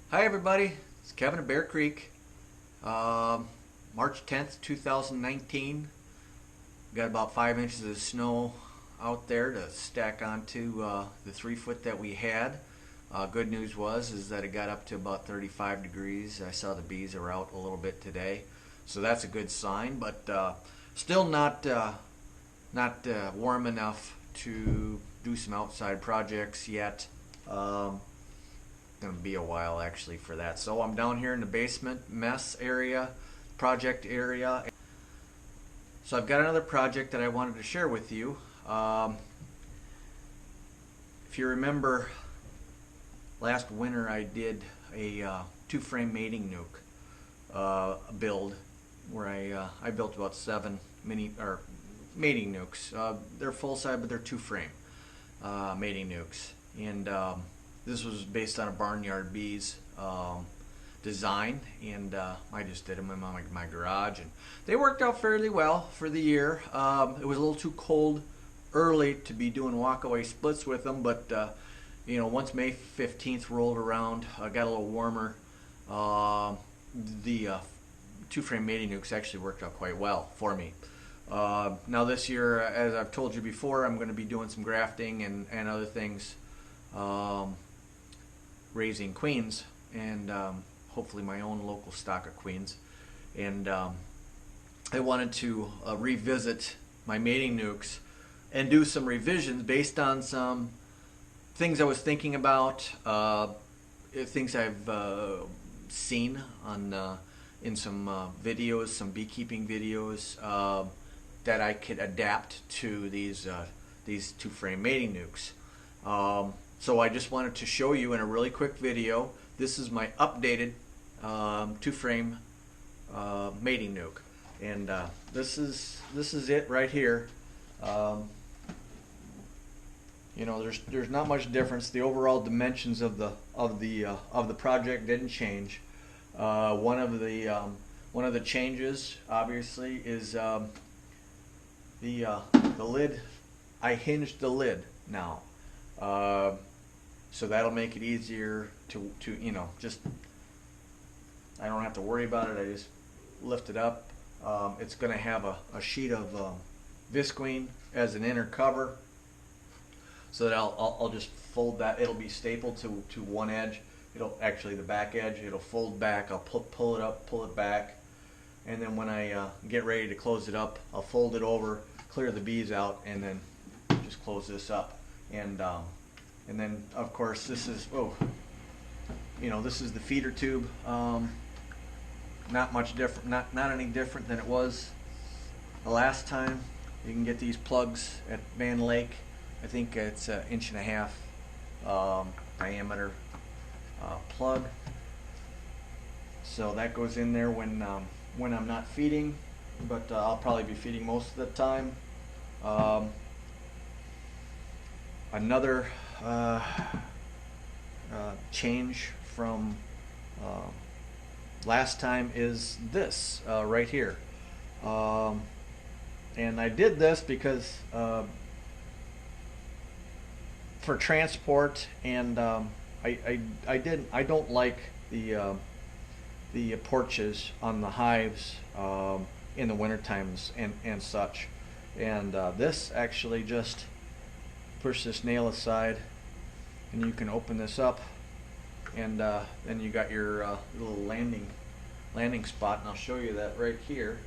Hi everybody, it's Kevin at Bear Creek. March 10th, 2019. Got about 5 inches of snow out there to stack onto the 3 foot that we had. Good news is that it got up to about 35 degrees. I saw the bees are out a little bit today, so that's a good sign. But still not warm enough to do some outside projects yet. Gonna be a while actually for that. So I'm down here in the basement mess area, project area. So I've got another project that I wanted to share with you. If you remember, last winter I did a two-frame mating nuke build where I built about 7 mini or mating nukes. They're full size, but they're two-frame mating nukes, and this was based on a Barnyard Bees design, and I just did them in my garage, and they worked out fairly well for the year. It was a little too cold early to be doing walkaway splits with them, but once May 15th rolled around, got a little warmer. The two-frame mating nukes actually worked out quite well for me. Now this year, as I've told you before, I'm going to be doing some grafting and other things. Raising queens, and hopefully my own local stock of queens, and I wanted to revisit my mating nukes and do some revisions based on some things I was thinking about, things I've seen on in some videos, some beekeeping videos that I could adapt to these two-frame mating nukes. So I just wanted to show you in a really quick video. This is my updated two-frame mating nuke, and this is it right here. There's not much difference. The overall dimensions of the project didn't change. One of the changes, obviously, is the lid. I hinged the lid now. So that'll make it easier to just, I don't have to worry about it. I just lift it up. It's going to have a sheet of visqueen as an inner cover, so that I'll just fold that. It'll be stapled to one edge. It'll actually, the back edge, it'll fold back. I'll pull it up, pull it back, and then when I get ready to close it up, I'll fold it over, clear the bees out, and then just close this up. And then of course this is this is the feeder tube. Not much different, not any different than it was the last time. You can get these plugs at Van Lake. I think it's an 1.5 inch diameter plug. So that goes in there when I'm not feeding, but I'll probably be feeding most of the time. Another change from last time is this right here, and I did this because for transport, and I don't like the porches on the hives in the winter times and such, and this actually just push this nail aside, and you can open this up, and then you got your little landing spot, and I'll show you that right here.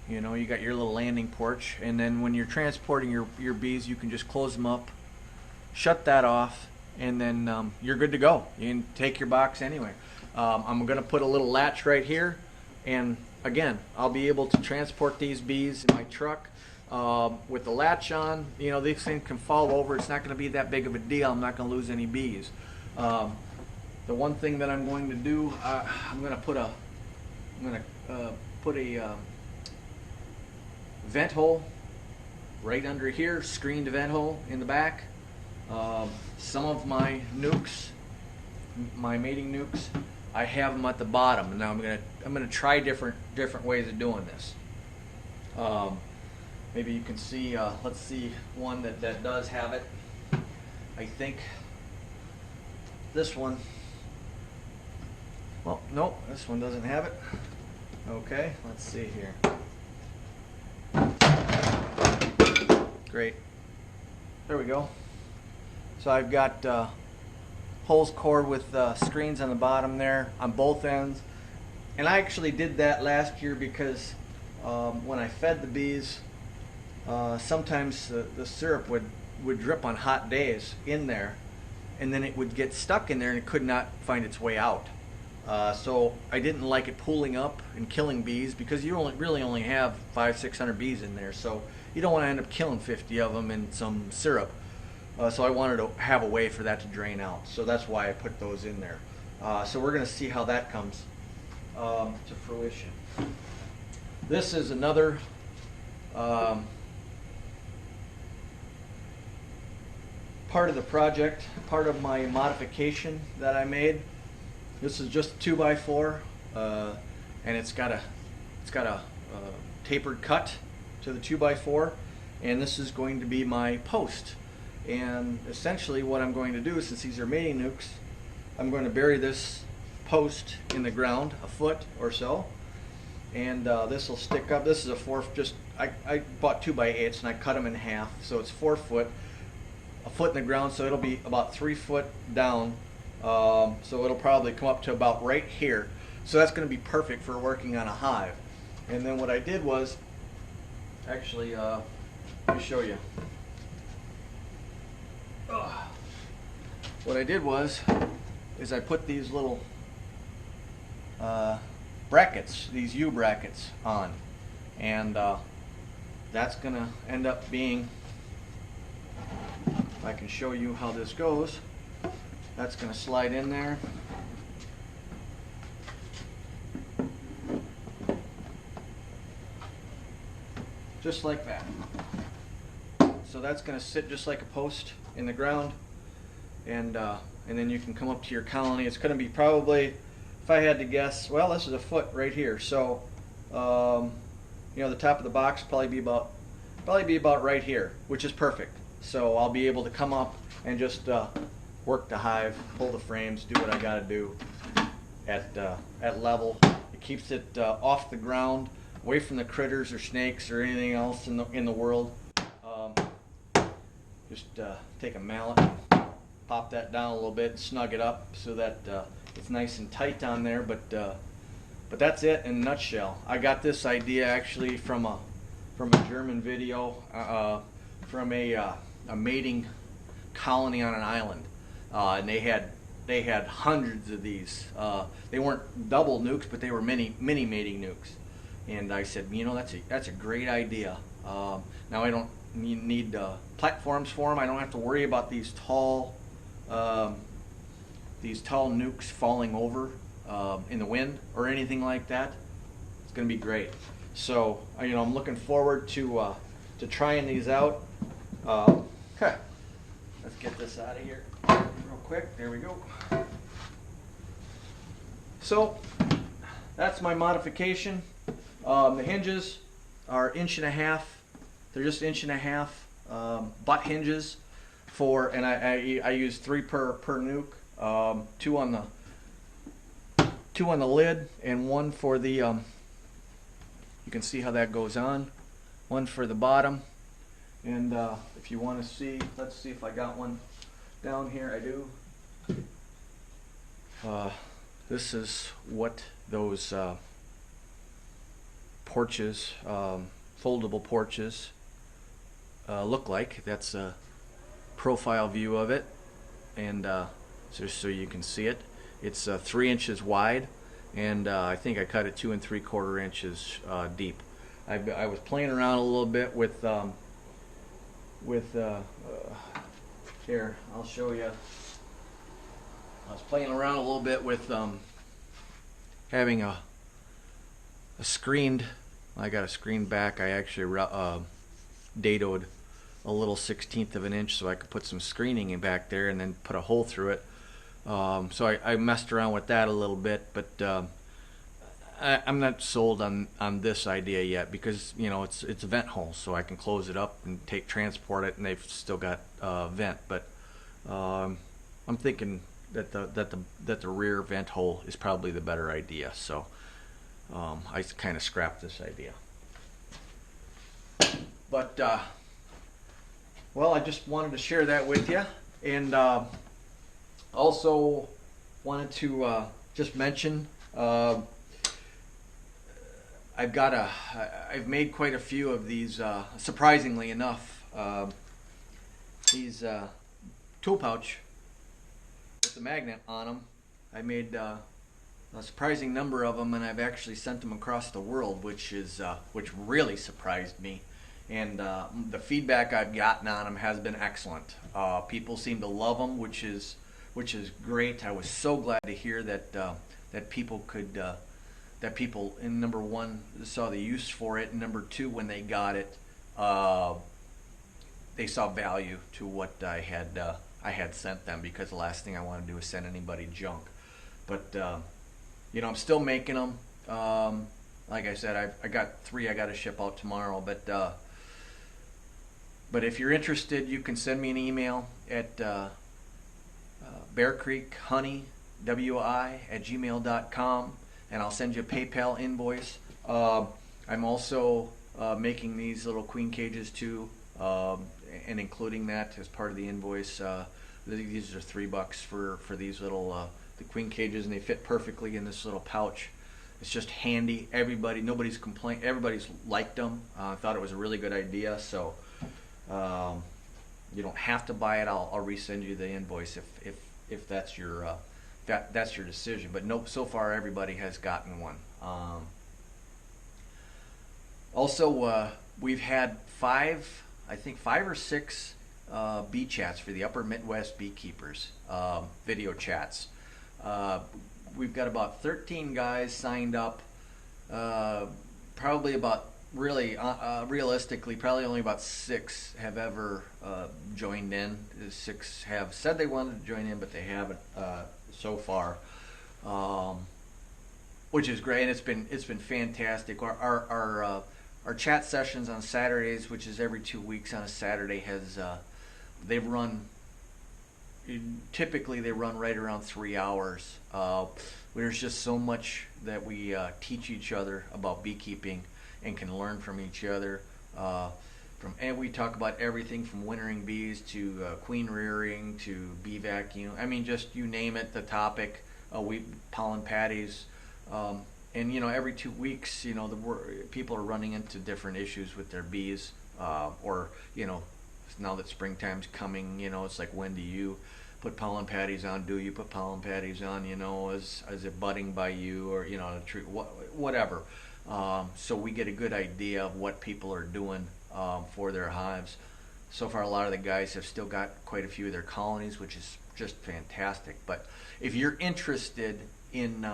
You got your little landing porch, and then when you're transporting your bees, you can just close them up, shut that off, and then you're good to go. You can take your box anyway. I'm going to put a little latch right here, and again, I'll be able to transport these bees in my truck. With the latch on, these things can fall over. It's not going to be that big of a deal. I'm not going to lose any bees. The one thing that I'm going to do, I'm going to put a vent hole right under here, screened vent hole in the back. Some of my nukes, my mating nukes, I have them at the bottom, and now I'm gonna try different ways of doing this. Maybe you can see, let's see one that does have it. I think this one, well, nope, this one doesn't have it. Okay, let's see here. Great. There we go. So I've got hose cord with screens on the bottom there on both ends. And I actually did that last year because when I fed the bees, sometimes the syrup would drip on hot days in there, and then it would get stuck in there and it could not find its way out. So I didn't like it pooling up and killing bees, because you really only have 500-600 bees in there, so you don't want to end up killing 50 of them in some syrup. So I wanted to have a way for that to drain out, so that's why I put those in there. So we're going to see how that comes to fruition. This is another part of the project, part of my modification that I made. This is just a 2x4, and it's got a tapered cut to the 2x4, and this is going to be my post. And essentially what I'm going to do, since these are mating nukes, I'm going to bury this post in the ground a foot or so, and this will stick up. This is a 4, I bought 2x8s and I cut them in half, so it's 4 foot, a foot in the ground, so it'll be about 3 foot down. So it'll probably come up to about right here. So that's going to be perfect for working on a hive. And then what I did was, actually, let me show you. What I did was, I put these little brackets, these U brackets on, and that's going to end up being, if I can show you how this goes, that's going to slide in there. Just like that. So that's going to sit just like a post in the ground, and then you can come up to your colony. It's going to be probably, if I had to guess, well, this is a foot right here. So, you know, the top of the box will probably be about right here, which is perfect. So I'll be able to come up and just work the hive, pull the frames, do what I got to do at level. It keeps it off the ground, away from the critters or snakes or anything else in the world. Just take a mallet, pop that down a little bit, and snug it up so that it's nice and tight on there. But that's it in a nutshell. I got this idea actually from a German video, from a mating colony on an island. And they had hundreds of these. They weren't double nukes, but they were mini mating nukes. And I said, you know, that's a great idea. Now I don't need platforms for them. I don't have to worry about these tall nukes falling over in the wind or anything like that. It's going to be great. So you know, I'm looking forward to trying these out. Let's get this out of here real quick. There we go. So that's my modification. The hinges are 1.5 inches. They're just 1.5 inches butt hinges and I use 3 per nuke. Two on the lid and 1 for the you can see how that goes on. 1 for the bottom. And if you want to see, let's see if I got one down here. I do. This is what those porches, foldable porches, look like. That's a profile view of it, and just so you can see it. It's 3 inches wide, and I think I cut it 2 3/4 inches deep. I was playing around a little bit with here, I'll show you. I was playing around a little bit with having a screened, I got a screened back. I actually dadoed a little 1/16 of an inch so I could put some screening in back there and then put a hole through it. So I messed around with that a little bit, but I'm not sold on this idea yet, because you know it's a vent hole, so I can close it up and transport it, and they've still got vent. But I'm thinking the rear vent hole is probably the better idea. So I kind of scrapped this idea. But well, I just wanted to share that with you, and also wanted to just mention I've made quite a few of these. Surprisingly enough, these tool pouch with the magnet on them. I made a surprising number of them, and I've actually sent them across the world, which really surprised me. And the feedback I've gotten on them has been excellent. People seem to love them, which is great. I was so glad to hear that that people could in number one saw the use for it, and number two, when they got it, they saw value to what I had sent them, because the last thing I want to do is send anybody junk. But I'm still making them. Like I said, I got 3 I got to ship out tomorrow. But if you're interested, you can send me an email at bearcreekhoney@gmail.com, and I'll send you a PayPal invoice. I'm also making these little queen cages too, and including that as part of the invoice. These are $3 for these little the queen cages, and they fit perfectly in this little pouch. It's just handy. Nobody's complained. Everybody's liked them. I thought it was a really good idea. So you don't have to buy it. I'll resend you the invoice if that's your that's your decision. But nope, so far everybody has gotten one. Also, we've had 5 or 6 bee chats for the Upper Midwest beekeepers, video chats. We've got about 13 guys signed up. Probably about realistically, probably only about 6 have ever joined in. 6 have said they wanted to join in, but they haven't so far, which is great. It's been fantastic. Our chat sessions on Saturdays, which is every 2 weeks on a Saturday, typically they run right around 3 hours. There's just so much that we teach each other about beekeeping and can learn from each other. And we talk about everything from wintering bees to queen rearing to bee vacuum. I mean, just you name it, the topic. Pollen patties. And every 2 weeks, people are running into different issues with their bees, or now that springtime's coming, it's like, when do you put pollen patties on? Do you put pollen patties on? Is it budding by you, or a tree, whatever. So we get a good idea of what people are doing for their hives. So far, a lot of the guys have still got quite a few of their colonies, which is just fantastic. But if you're interested in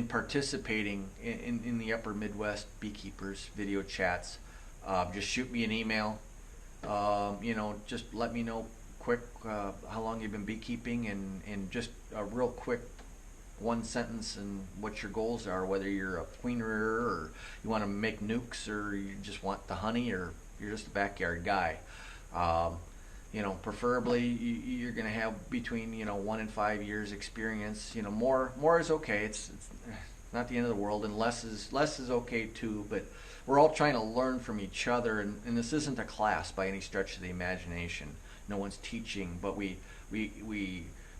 participating in the Upper Midwest Beekeepers video chats, just shoot me an email. Just let me know quick how long you've been beekeeping, and just a real quick 1 sentence and what your goals are, whether you're a queen rearer, or you want to make nukes, or you just want the honey, or you're just a backyard guy. Preferably you're going to have between 1 and 5 years experience. More is okay. It's not the end of the world, and less is okay too. But we're all trying to learn from each other, and this isn't a class by any stretch of the imagination. No one's teaching, but we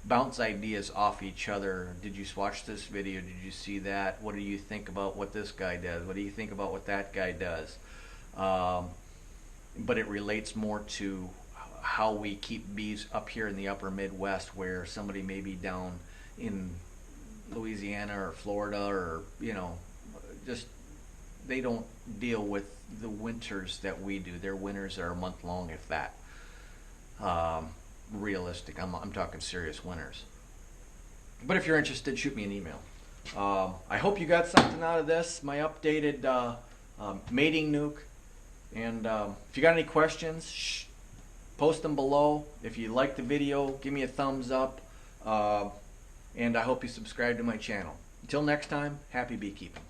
bounce ideas off each other. Did you watch this video? Did you see that? What do you think about what this guy does? What do you think about what that guy does? But it relates more to how we keep bees up here in the Upper Midwest, where somebody may be down in Louisiana or Florida, or just they don't deal with the winters that we do. Their winters are a month long, if that. Realistic. I'm talking serious winters. But if you're interested, shoot me an email. I hope you got something out of this, my updated mating nuke. And if you got any questions, post them below. If you like the video, give me a thumbs up. And I hope you subscribe to my channel. Until next time, happy beekeeping.